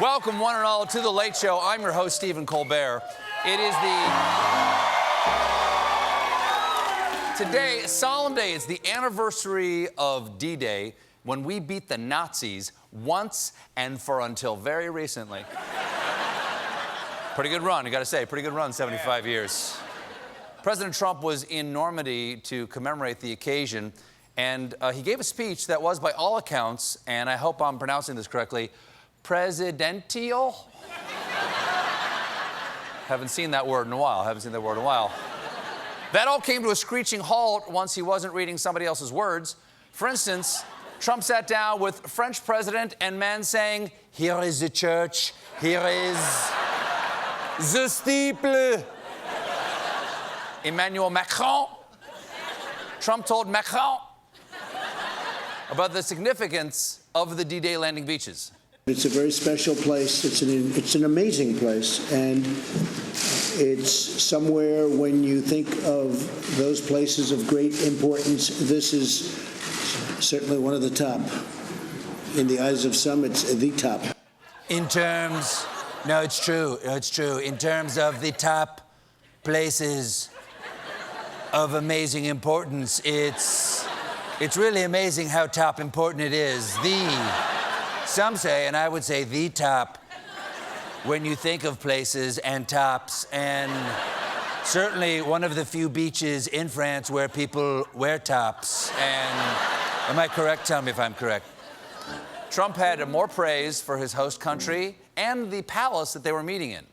Welcome, one and all, to The Late Show. I'm your host, Stephen Colbert. It is today, a solemn day. It's the anniversary of D-Day, when we beat the Nazis once and for until very recently. Pretty good run, you gotta say. Pretty good run, 75 years. President Trump was in Normandy to commemorate the occasion, and he gave a speech that was, by all accounts, and I hope I'm pronouncing this correctly, presidential? Haven't seen that word in a while. That all came to a screeching halt once he wasn't reading somebody else's words. For instance, Trump sat down with French president and man saying, "Here is the church, here is the steeple." Emmanuel Macron. Trump told Macron about the significance of the D-Day landing beaches. It's a very special place. It's an amazing place, and it's somewhere when you think of those places of great importance, this is certainly one of the top. In the eyes of some, it's the top. No, it's true. In terms of the top places of amazing importance, it's really amazing how top important it is. Some say, and I would say the top, when you think of places and tops, and certainly one of the few beaches in France where people wear tops. And am I correct? Tell me if I'm correct. Trump had more praise for his host country and the palace that they were meeting in.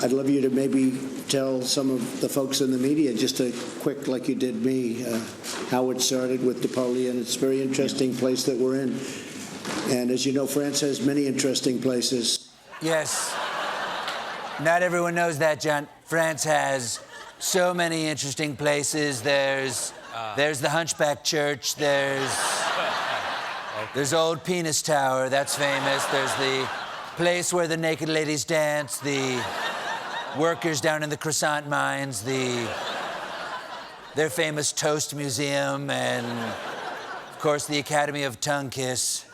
I'd love you to maybe tell some of the folks in the media, just a quick, like you did me, how it started with Napoleon. It's a very interesting place that we're in. And as you know, France has many interesting places. Yes. Not everyone knows that, John. France has so many interesting places. There's the Hunchback Church. There's Old Penis Tower. That's famous. There's the place where the naked ladies dance. The workers down in the croissant mines. Their famous Toast Museum. And, of course, the Academy of Tongue Kiss.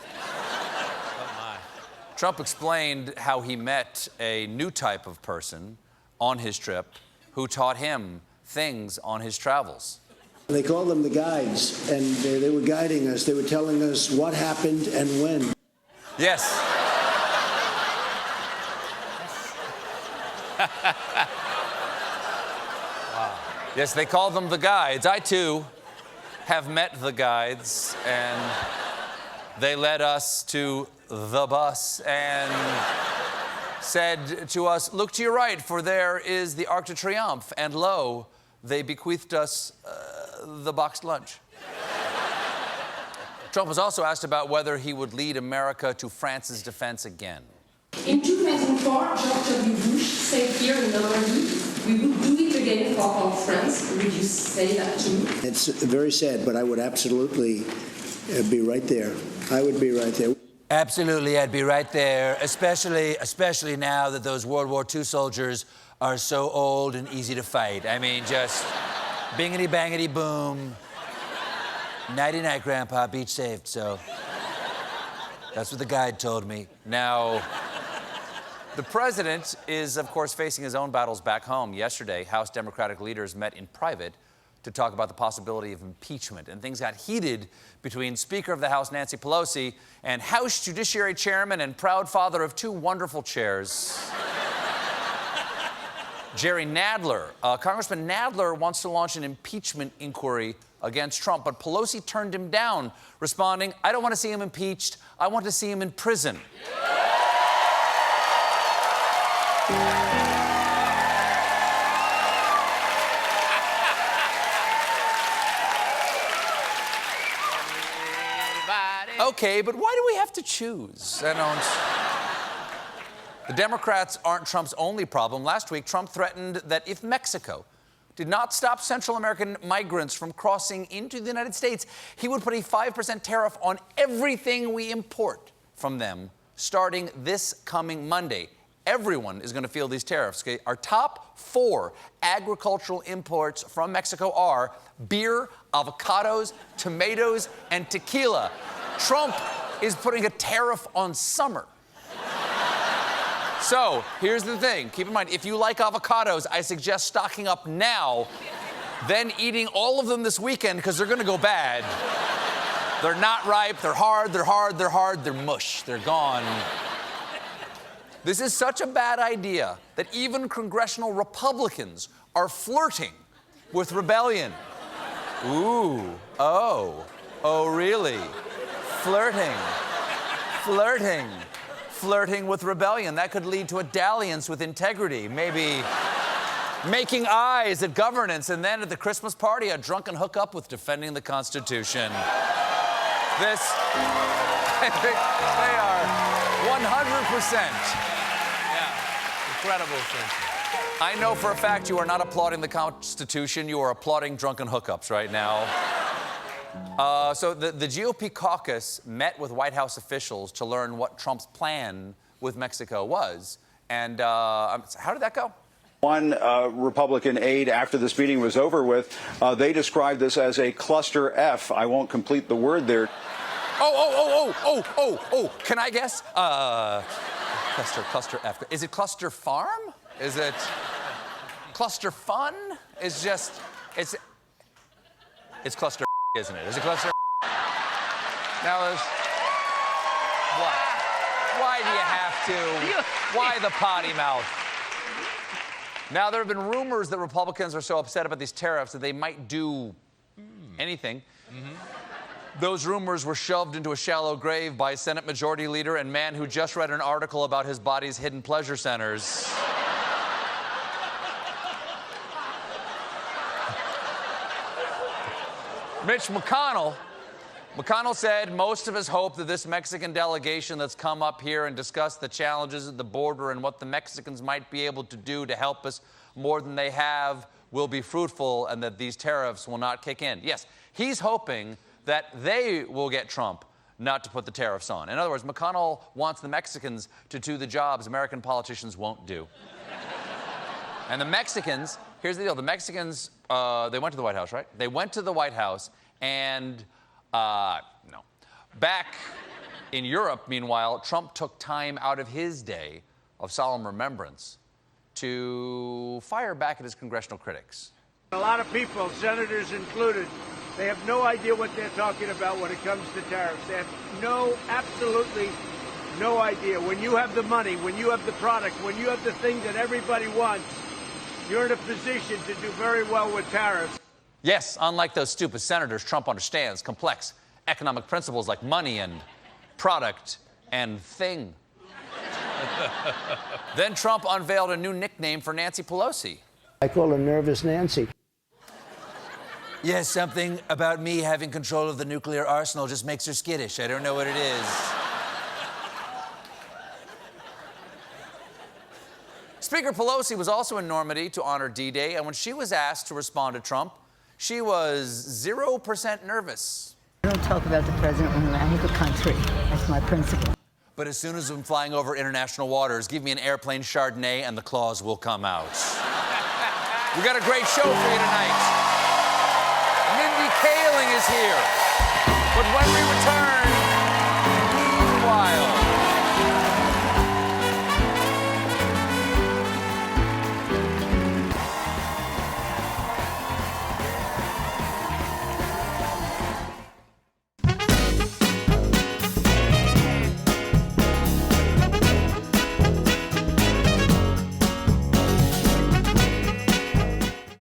Trump explained how he met a new type of person on his trip who taught him things on his travels. They called them the guides, and they were guiding us. They were telling us what happened and when. Yes. Wow. Yes, they called them the guides. I, too, have met the guides, and they led us to the bus and said to us, "Look to your right, for there is the Arc de Triomphe." And lo, they bequeathed us the boxed lunch. Trump was also asked about whether he would lead America to France's defense again. In 2004, George W. Bush said here in Normandy, "We will do it again for our friends." Would you say that too? It's very sad, but I would absolutely be right there. I would be right there. Absolutely, I'd be right there, especially now that those World War II soldiers are so old and easy to fight. I mean, just bingity bangity boom. Nighty-night, Grandpa, beach saved, so that's what the guide told me. Now, the president is, of course, facing his own battles back home. Yesterday, House Democratic leaders met in private to talk about the possibility of impeachment. And things got heated between Speaker of the House, Nancy Pelosi, and House Judiciary Chairman and proud father of two wonderful chairs, Jerry Nadler. Congressman Nadler wants to launch an impeachment inquiry against Trump, but Pelosi turned him down, responding, "I don't want to see him impeached. I want to see him in prison." Okay, but why do we have to choose? The Democrats aren't Trump's only problem. Last week, Trump threatened that if Mexico did not stop Central American migrants from crossing into the United States, he would put a 5% tariff on everything we import from them starting this coming Monday. Everyone is going to feel these tariffs. Okay? Our top 4 agricultural imports from Mexico are beer, avocados, tomatoes, and tequila. Trump is putting a tariff on summer. So, here's the thing. Keep in mind, if you like avocados, I suggest stocking up now, then eating all of them this weekend, because they're gonna go bad. They're not ripe, they're hard, they're mush, they're gone. This is such a bad idea that even congressional Republicans are flirting with rebellion. Ooh, oh, really? Flirting with rebellion. That could lead to a dalliance with integrity, maybe making eyes at governance, and then at the Christmas party, a drunken hookup with defending the Constitution. They are 100%. Incredible sense. I know for a fact you are not applauding the Constitution, you are applauding drunken hookups right now. So the GOP caucus met with White House officials to learn what Trump's plan with Mexico was. And how did that go? One Republican aide, after this meeting was over with, they described this as a cluster F. I won't complete the word there. Can I guess? Cluster F. Is it cluster farm? Is it cluster fun? It's cluster, isn't it? Is it cluster? Now, what? Why do you have to? Why the potty mouth? Now, there have been rumors that Republicans are so upset about these tariffs that they might do anything. Those rumors were shoved into a shallow grave by Senate Majority Leader and man who just read an article about his body's hidden pleasure centers. Mitch McConnell. McConnell said most of us hope that this Mexican delegation that's come up here and discussed the challenges at the border and what the Mexicans might be able to do to help us more than they have will be fruitful and that these tariffs will not kick in. Yes, he's hoping that they will get Trump not to put the tariffs on. In other words, McConnell wants the Mexicans to do the jobs American politicians won't do. And the Mexicans, here's the deal. The Mexicans, they went to the White House, right? They went to the White House and, no. Back in Europe, meanwhile, Trump took time out of his day of solemn remembrance to fire back at his congressional critics. A lot of people, senators included, they have no idea what they're talking about when it comes to tariffs. They have absolutely no idea. When you have the money, when you have the product, when you have the thing that everybody wants, you're in a position to do very well with tariffs. Yes, unlike those stupid senators, Trump understands complex economic principles like money and product and thing. Then Trump unveiled a new nickname for Nancy Pelosi. I call her Nervous Nancy. Yes, something about me having control of the nuclear arsenal just makes her skittish. I don't know what it is. Speaker Pelosi was also in Normandy to honor D-Day, and when she was asked to respond to Trump, she was 0% nervous. I don't talk about the president when I leave the country. That's my principle. But as soon as I'm flying over international waters, give me an airplane Chardonnay and the claws will come out. We got a great show for you tonight. Mindy Kaling is here. But when we return,